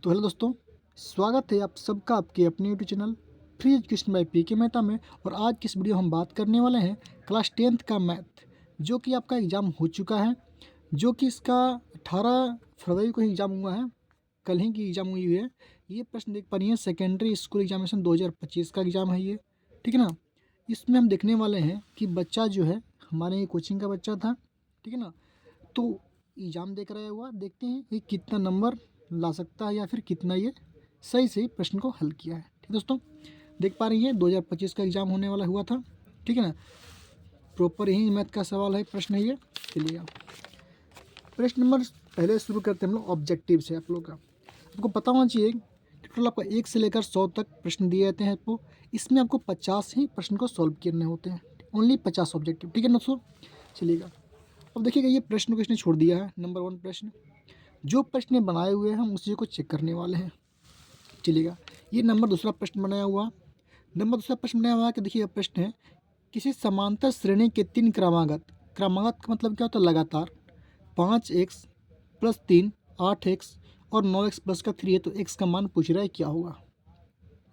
तो हेलो दोस्तों, स्वागत है आप सबका आपके अपने YouTube channel free education by P के मेहता में। और आज की इस वीडियो हम बात करने वाले हैं क्लास 10th का मैथ, जो कि आपका एग्ज़ाम हो चुका है। जो कि इसका 18 फरवरी को ही एग्ज़ाम हुआ है, कल ही की एग्ज़ाम हुई है। ये प्रश्न देख पा रही हैं, सेकेंडरी स्कूल एग्जामिनेशन 2025 का एग्ज़ाम है ये, ठीक है ना। इसमें हम देखने वाले हैं कि बच्चा जो है हमारे ये कोचिंग का बच्चा था, ठीक है ना। तो एग्ज़ाम देख रहा है हुआ, देखते हैं कि कितना नंबर ला सकता है या फिर कितना ये सही से प्रश्न को हल किया है। ठीक है दोस्तों, देख पा रही हैं 2025 का एग्ज़ाम होने वाला हुआ था, ठीक है ना। प्रॉपर यही मैथ का सवाल है, प्रश्न है ये। चलिए प्रश्न नंबर पहले शुरू करते हैं हम लोग ऑब्जेक्टिव से। आप लोग का आपको पता होना चाहिए कि टोटल आपको 1 से लेकर 100 तक प्रश्न दिए जाते हैं आपको। इसमें आपको 50 ही प्रश्न को सॉल्व करने होते हैं, ओनली 50 ऑब्जेक्टिव, ठीक है ना दोस्तों। चलिएगा, अब देखिएगा ये प्रश्न को इसने छोड़ दिया है। नंबर 1 प्रश्न, जो प्रश्न बनाए हुए हैं हम उसी को चेक करने वाले हैं। चलिएगा, ये नंबर दूसरा प्रश्न बनाया हुआ। नंबर दूसरा प्रश्न बनाया हुआ कि देखिए प्रश्न है, किसी समांतर श्रेणी के 3 क्रमागत, क्रमागत का मतलब क्या होता है, लगातार 5x प्लस 3 8x और 9x प्लस का 3 है, तो x का मान पूछ रहा है क्या होगा।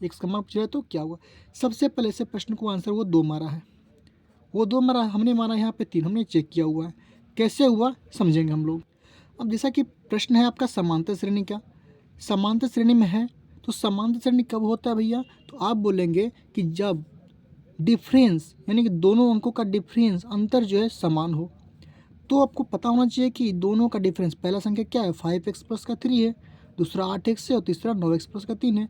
x का मान पूछ रहा है तो क्या होगा। सबसे पहले से प्रश्न को आंसर वो 2 मारा है, वो 2 मारा, हमने मारा यहाँ पे 3, हमने चेक किया हुआ है। कैसे हुआ समझेंगे हम लोग। अब जैसा कि प्रश्न है आपका समांतर श्रेणी का, समांतर श्रेणी में है, तो समांतर श्रेणी कब होता है भैया, तो आप बोलेंगे कि जब डिफरेंस यानी कि दोनों अंकों का डिफरेंस, अंतर जो है समान हो। तो आपको पता होना चाहिए कि दोनों का डिफरेंस, पहला संख्या क्या है 5x प्लस का 3 है, दूसरा 8x है और तीसरा 9x प्लस का 3 है।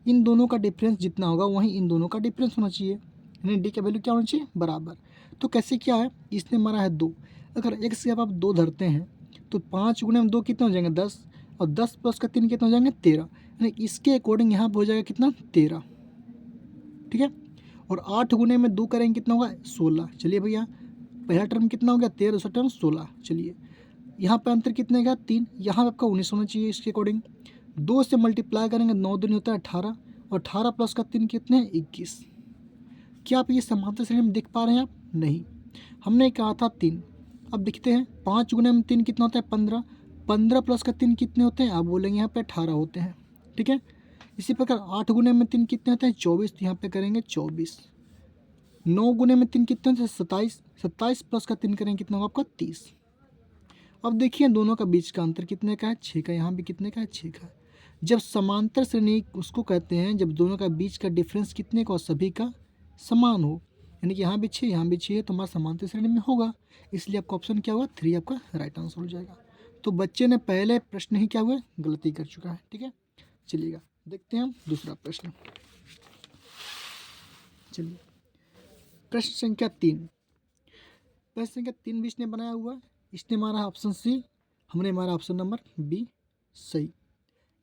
इन दोनों का डिफरेंस जितना होगा वहीं इन दोनों का डिफरेंस होना चाहिए, यानी डी का वैल्यू क्या होना चाहिए, बराबर। तो कैसे क्या है, इसने मारा है 2, अगर x की आप 2 धरते हैं तो 5 गुणे में 2 कितने हो जाएंगे 10, और 10 प्लस का 3 कितने हो जाएंगे 13, यानी इसके अकॉर्डिंग यहाँ पर हो जाएगा कितना 13, ठीक है। और 8 गुणे में 2 करेंगे कितना होगा 16। चलिए भैया, पहला टर्म कितना हो गया 13, दूसरा टर्म 16। चलिए यहाँ पे अंतर कितने का 3, यहाँ पे आपका 19 होना चाहिए इसके अकॉर्डिंग। 2 से मल्टीप्लाई करेंगे 9 दूनी होता है 18, और 18 प्लस का 3 कितने हैं 21। क्या आप ये समांतर श्रेणी में देख पा रहे हैं आप, नहीं, हमने कहा था 3। अब दिखते हैं 5 गुणे में 3 कितना होता है 15, 15 प्लस का 3 कितने होते हैं, आप बोलेंगे यहाँ पे 18 होते हैं, ठीक है। इसी प्रकार 8 गुणे में 3 कितने होते हैं 24, तो यहाँ पे करेंगे 24। 9 गुणे में 3 कितने होते हैं 27, 27 प्लस का 3 करेंगे कितना होगा आपका 30। अब देखिए दोनों का बीच का अंतर कितने का है 6 का, यहाँ भी कितने का है 6 का। जब समांतर श्रेणी उसको कहते हैं जब दोनों का बीच का डिफरेंस कितने का और सभी का समान हो, यानी कि यहाँ भी 6 यहाँ भी 6 है, तो हमारा समांतर श्रेणी में होगा। इसलिए आपका ऑप्शन क्या हुआ 3 आपका राइट आंसर हो जाएगा। तो बच्चे ने पहले प्रश्न ही क्या हुआ गलती कर चुका है, ठीक है। चलिएगा देखते हैं हम दूसरा प्रश्न। चलिए प्रश्न संख्या 3, प्रश्न संख्या 3 भी इसने बनाया हुआ है। इसने मारा ऑप्शन सी, हमने मारा ऑप्शन नंबर बी सही।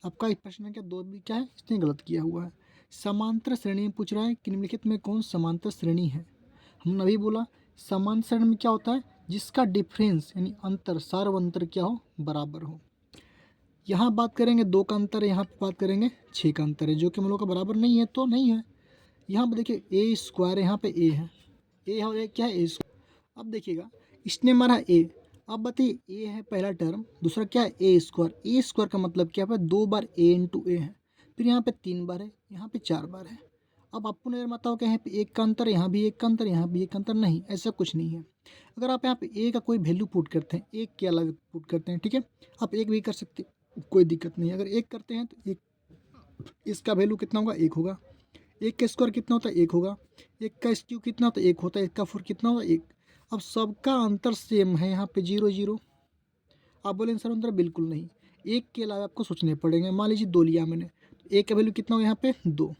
आपका इस प्रश्न संख्या 2 भी क्या है, इसने गलत किया हुआ है। समांतर श्रेणी में पूछ रहा है कि निम्नलिखित में कौन समांतर श्रेणी है। हमने अभी बोला समांतर श्रेणी में क्या होता है, जिसका डिफरेंस यानी अंतर, सार्व अंतर क्या हो, बराबर हो। यहाँ बात करेंगे 2 का अंतर है, यहाँ पे बात करेंगे 6 का अंतर है, जो कि हम लोग का बराबर नहीं है तो नहीं है। यहाँ पे देखिए ए स्क्वायर है, यहाँ पे ए है, ए और ए क्या है ए स्क्वायर। अब देखिएगा इसने मारा ए, अब बताइए ए है पहला टर्म, दूसरा क्या है ए स्क्वायर। ए स्क्वायर का मतलब क्या है 2 बार ए इंटू ए है, फिर यहाँ पे 3 बार है, यहाँ पे 4 बार है। अब आपको नजर आता हो कि यहाँ पे एक का अंतर, यहाँ भी एक का अंतर, यहाँ भी एक का अंतर, नहीं ऐसा कुछ नहीं है। अगर आप यहाँ पे ए का कोई वैल्यू पुट करते हैं, एक के अलग पुट करते हैं, ठीक है, आप एक भी कर सकते, कोई दिक्कत नहीं है। अगर एक करते हैं तो एक, इसका वैल्यू कितना होगा एक होगा, एक का स्क्वायर कितना होता है एक होगा, एक का स्क्यू कितना होता है एक होता है, एक का फोर कितना होगा एक। अब सबका अंतर सेम है, यहाँ पे 0 0। आप बोलेंगे सर अंतर बिल्कुल नहीं, एक के अलावा आपको सोचने पड़ेंगे। मान लीजिए 2 लिया मैंने, तो एक का वैल्यू कितना होगा यहाँ पे 2।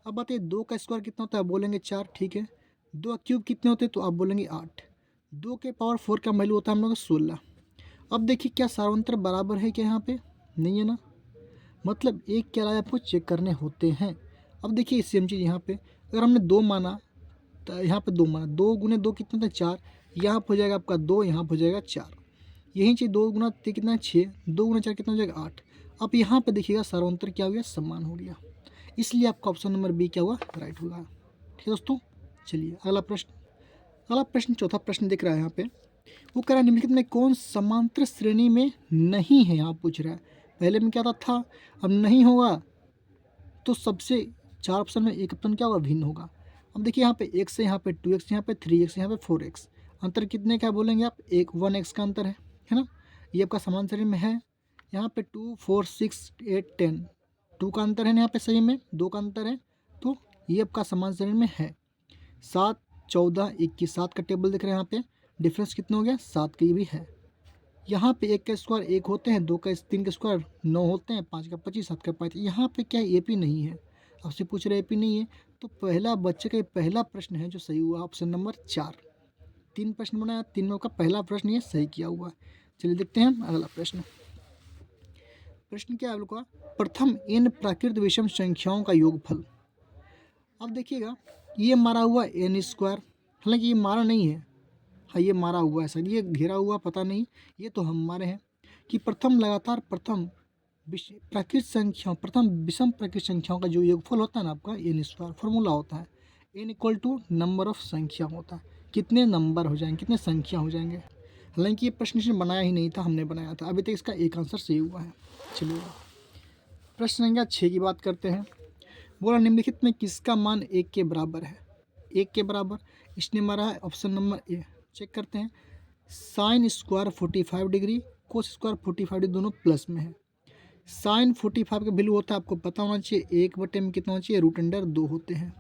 अब बताइए 2 का स्क्वायर कितना होता है, आप बोलेंगे 4, ठीक है। 2 क्यूब कितने होते हैं, तो आप बोलेंगे 8। 2 के पावर 4 का वैल्यू होता है हम लोग का 16। अब देखिए क्या सार्वंतर बराबर है क्या, यहाँ पे नहीं है ना, मतलब एक के अलावा आपको चेक करने होते हैं। अब देखिए सेम चीज़ यहाँ पे, अगर हमने 2 माना तो यहाँ पे 2 माना, 2 गुने 2 कितना था 4, यहाँ पर हो जाएगा आपका 2, यहाँ पर हो जाएगा 4। यही चीज़ 2 गुना 3 कितना है 6, 2 गुना 4 कितना हो जाएगा 8। अब यहाँ पे देखिएगा सर्वांतर क्या हो गया, समान हो गया। इसलिए आपका ऑप्शन नंबर बी क्या हुआ राइट होगा, ठीक है दोस्तों। चलिए अगला प्रश्न, अगला प्रश्न चौथा प्रश्न दिख रहा है यहाँ पे। वो कह रहा है निम्नलिखित में कौन समांतर श्रेणी में नहीं है, यहाँ पूछ रहा है पहले में क्या था, अब नहीं होगा तो सबसे 4 ऑप्शन में एक ऑप्शन क्या होगा, भिन्न होगा। अब देखिए यहाँ पे x है, यहाँ पे 2x, यहाँ पे 3x, यहाँ पे 4x। अंतर कितने का बोलेंगे आप, 1x का अंतर है ना। ये आपका समान शरीर में है। यहाँ पे 2 4 6 8 10 2 का अंतर है ना, यहाँ पे सही में 2 का अंतर है, तो ये आपका समान शरीर में है। 7 14 21, 7 का टेबल दिख रहा है यहाँ पे, डिफरेंस कितना हो गया, 7 का भी है। यहाँ पे 1 का स्क्वायर 1 होते हैं, 2 का 3 का स्क्वायर 9 होते हैं, 5 का 25, 7 का 5। यहाँ पे क्या है, AP नहीं है, आपसे पूछ रहे AP नहीं है, तो पहला बच्चे का पहला प्रश्न है जो सही हुआ ऑप्शन नंबर 4। 3 प्रश्न बनाया, तीनों का पहला प्रश्न ये सही किया हुआ है। चलिए देखते हैं अगला प्रश्न। प्रश्न क्या है आप लोग का, प्रथम n प्राकृत विषम संख्याओं का योगफल। अब देखिएगा ये मारा हुआ n स्क्वायर, हालांकि ये मारा नहीं है, हाँ ये मारा हुआ है सर, ये घेरा हुआ पता नहीं, ये तो हम मारे हैं कि प्रथम लगातार प्रथम प्राकृत संख्याओं, प्रथम विषम प्राकृत संख्याओं का जो योगफल होता है ना आपका, n स्क्वायर फॉर्मूला होता है, n equal to number of संख्या होता है, कितने नंबर हो जाएंगे, कितने संख्या हो जाएंगे। हालांकि ये प्रश्न इसने बनाया ही नहीं था, हमने बनाया था। अभी तक इसका एक आंसर सही हुआ है। चलिए प्रश्न संख्या 6 की बात करते हैं। बोला निम्नलिखित में किसका मान 1 के बराबर है, 1 के बराबर इसने मारा है ऑप्शन नंबर ए। चेक करते हैं, sine square 45 degree, cos square 45 degree, दोनों प्लस में है। साइन 45 का वैल्यू होता है आपको पता होना चाहिए, 1 बटे में कितना होना चाहिए, √2 होते हैं।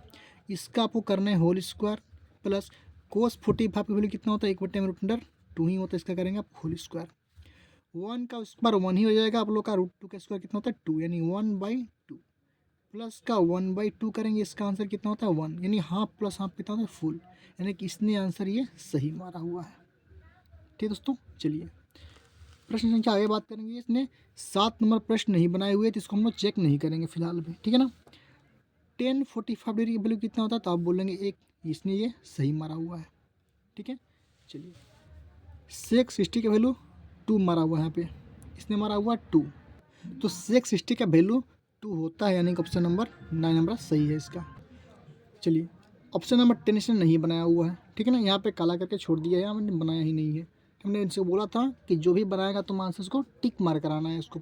इसका आपको करना है होल स्क्वायर, प्लस कोस 45 का वैल्यू कितना होता है, 1 बटे में √2 ही होता है, इसका करेंगे आप होल स्क्वायर। 1 का स्क्वायर 1 ही हो जाएगा आप लोग का, √2 का स्क्वायर कितना होता है 2, यानी 1/2, प्लस का 1/2 करेंगे, इसका आंसर कितना होता है 1, यानी हाफ प्लस हाफ कितना होता है फुल, यानी कि इसने आंसर ये सही मारा हुआ है। ठीक दोस्तों, चलिए प्रश्न संख्या आगे बात करेंगे। इसने 7 नंबर प्रश्न नहीं बनाए हुए, तो इसको हम लोग चेक नहीं करेंगे फिलहाल भी, ठीक है ना। 10 45 डिग्री की वैल्यू कितना होता है, तो आप बोलेंगे 1, इसने ये सही मारा हुआ है, ठीक है। चलिए सेक 60 का वैल्यू 2 मारा हुआ है यहाँ पे, इसने मारा हुआ 2, तो सेक 60 का वैल्यू 2 होता है, यानी कि ऑप्शन नंबर 9 नंबर सही है इसका। चलिए ऑप्शन नंबर 10 इसने नहीं बनाया हुआ है, ठीक है ना, यहाँ पे काला करके छोड़ दिया है, हमने बनाया ही नहीं है। हमने इनसे बोला था कि जो भी बनाएगा तुम आंसर को टिक मार कराना है इसको।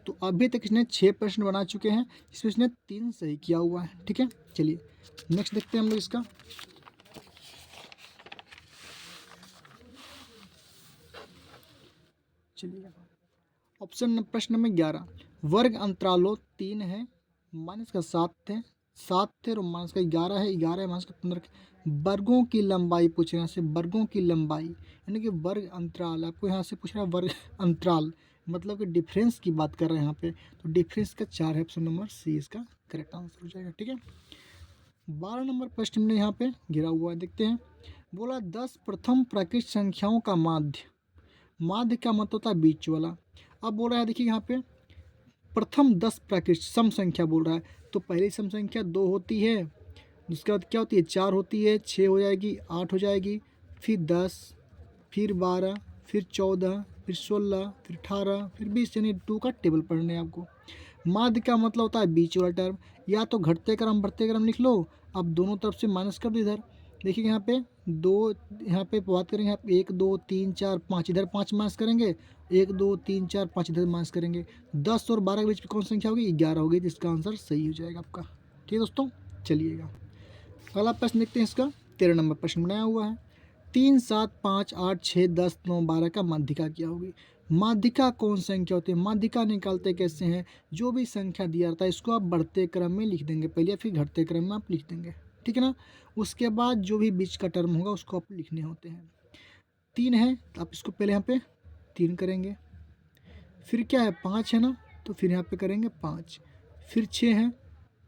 तो अभी तक इसने 6 प्रश्न बना चुके हैं, इसमें इसने 3 सही किया हुआ है, ठीक है। चलिए नेक्स्ट देखते हैं हम लोग इसका। चलिए ऑप्शन प्रश्न नंबर 11, वर्ग अंतरालो 3 है, माइनस का 7 है, 7 थे और माइनस का 11 है, 11 है माइनस का 15, वर्गों की लंबाई पूछ रहे हैं, यहाँ से वर्गों की लंबाई, यानी कि वर्ग अंतराल आपको यहाँ से पूछ रहा है, वर्ग अंतराल मतलब कि डिफरेंस की बात कर रहे हैं यहाँ पे, तो डिफरेंस का 4 है, ऑप्शन नंबर सी इसका करेक्ट आंसर हो जाएगा, ठीक है। 12 नंबर प्रश्न हमने यहाँ पे गिरा हुआ है, देखते हैं। बोला 10 प्रथम प्राकृत संख्याओं का माध्य, माध्य का मतलब होता है बीच वाला। अब बोल रहा है देखिए यहाँ पे प्रथम 10 प्राकृत सम संख्या बोल रहा है, तो पहली सम संख्या 2 होती है, उसके बाद क्या होती है 4 होती है, 6 हो जाएगी, 8 हो जाएगी, फिर 10, फिर 12, फिर 14, फिर 16, फिर 18, फिर 20, यानी 2 का टेबल पढ़ने हैं आपको। माध्य का मतलब होता है बीच वाला टर्म, या तो घटते क्रम बढ़ते क्रम लिख लो, अब दोनों तरफ से माइनस कर दो इधर। देखिए यहाँ पे 2, यहाँ पे बात करेंगे आप 1 2 3 4 5, इधर 5 माइनस करेंगे, 1 2 3 4 5 इधर माइनस करेंगे, 10 और 12 के बीच में कौन सी संख्या होगी, 11 होगी, जिसका आंसर सही हो जाएगा आपका, ठीक है दोस्तों। चलिएगा अगला प्रश्न देखते हैं, इसका 13 नंबर प्रश्न बनाया हुआ है। 3 7 5 8 6 10 9 12 का माध्यिका क्या होगी। माध्यिका कौन संख्या होती है, माध्यिका निकालते कैसे हैं, जो भी संख्या दिया रहता है इसको आप बढ़ते क्रम में लिख देंगे पहले, फिर घटते क्रम में आप लिख देंगे, ठीक है ना। उसके बाद जो भी बीच का टर्म होगा उसको आप लिखने होते हैं। 3 है तो आप इसको पहले यहाँ पे 3 करेंगे, फिर क्या है 5 है ना, तो फिर यहाँ पे करेंगे 5, फिर 6 है,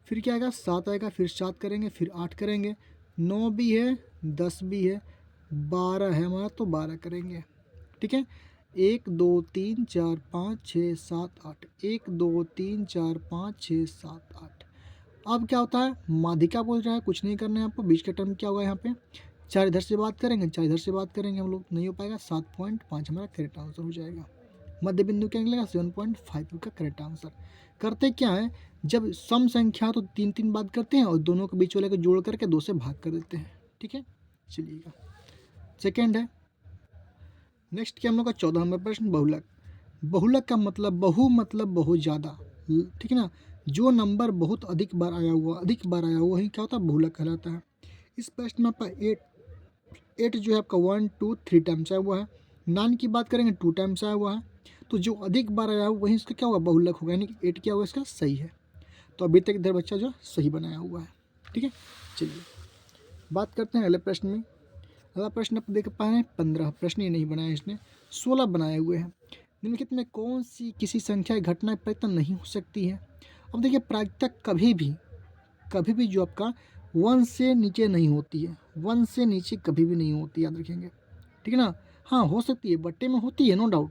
फिर क्या आएगा 7 आएगा, फिर 7 करेंगे, फिर 8 करेंगे, 9 भी है, 10 भी है, 12 है हमारा तो 12 करेंगे, ठीक है। 1 2 3 4 5 6 7 8, 1 2 3 4 5 6 7 8। अब क्या होता है, माध्यिका बोल रहा है, कुछ नहीं करना है आपको, बीच का टर्म क्या होगा यहाँ पे, 4 इधर से बात करेंगे, 4 इधर से बात करेंगे, हम लोग नहीं हो पाएगा, 7.5 हमारा करेक्ट आंसर हो जाएगा। मध्य बिंदु क्या निकलेगा 7.5 का करेक्ट आंसर। करते क्या है, जब सम संख्या तो 3 3 बात करते हैं और दोनों के बीच वाले को जोड़ करके 2 से भाग कर देते हैं, ठीक है। चलिएगा सेकेंड है, नेक्स्ट क्या हम लोग का 14 नंबर प्रश्न, बहुलक बहुलक का मतलब बहु मतलब बहुत ज़्यादा, ठीक है ना। जो नंबर बहुत अधिक बार आया हुआ वही क्या होता है, बहुलक कहलाता है। इस प्रश्न में आपका एट जो है आपका 1 2 3 टाइम्स आया हुआ है। 9 की बात करेंगे 2 टाइम्स आया हुआ है। तो जो अधिक बार आया हुआ वही इसका क्या हुआ, बहुलक होगा, यानी कि 8 क्या हुआ इसका सही है। तो अभी तक इधर बच्चा जो सही बनाया हुआ है, ठीक है। चलिए बात करते हैं अगले प्रश्न में। अगला प्रश्न आप देख पा रहे हैं 15 प्रश्न, ये नहीं बनाया इसने, 16 बनाए हुए हैं। निम्नलिखित में कौन सी किसी संख्या की घटना प्रायिकता नहीं हो सकती है। अब देखिए प्रायिकता कभी भी जो आपका 1 से नीचे नहीं होती है, 1 से नीचे कभी भी नहीं होती, याद रखेंगे, ठीक है ना। हाँ हो सकती है, बट्टे में होती है नो डाउट,